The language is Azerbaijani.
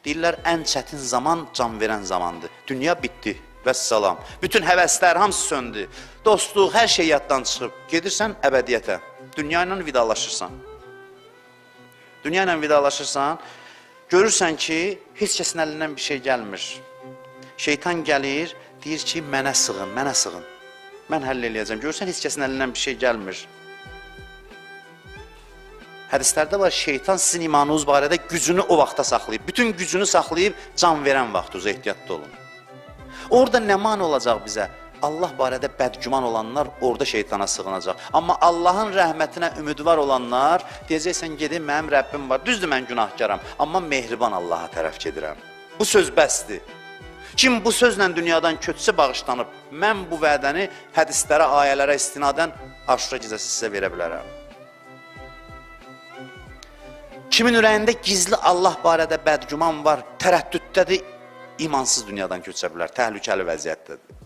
Deyirlər, ən çətin zaman can verən zamandır. Dünya bitdi, vəssalam. Bütün həvəslər hamısı söndü. Dostluq, hər şey yaddan çıxıb. Gedirsən əbədiyyətə. Dünya ilə vidalaşırsan. Dünya ilə vidalaşırsan, görürsən ki, heç kəsin əlindən bir şey gəlmir. Şeytan gəlir, deyir ki, mənə sığın, mənə sığın. Mən həll eləyəcəm. Görürsən, heç kəsin əlindən bir şey gəlmir. Hədislərdə var, şeytan sizin imanınız barədə gücünü o vaxta saxlayıb. Bütün gücünü saxlayıb can verən vaxtınıza ehtiyatlı olun. Orada nə mani olacaq bizə? Allah barədə bədgüman olanlar orada şeytana sığınacaq. Amma Allahın rəhmətinə ümidvar olanlar deyəcəksən, gedin, mənim Rəbbim var. Düzdür, mən günahkaram, amma mehriban Allaha tərəf gedirəm. Bu söz bəsdir. Kim bu sözlə dünyadan köçsə bağışlanıb, mən bu vədəni hədislərə, ayələrə istinadən Aşura gecəsi sizə verə bilərəm. Kimin ürəyində gizli Allah barədə bədgüman var, tərəddüddədir, imansız dünyadan köçə bilər, təhlükəli vəziyyətdədir.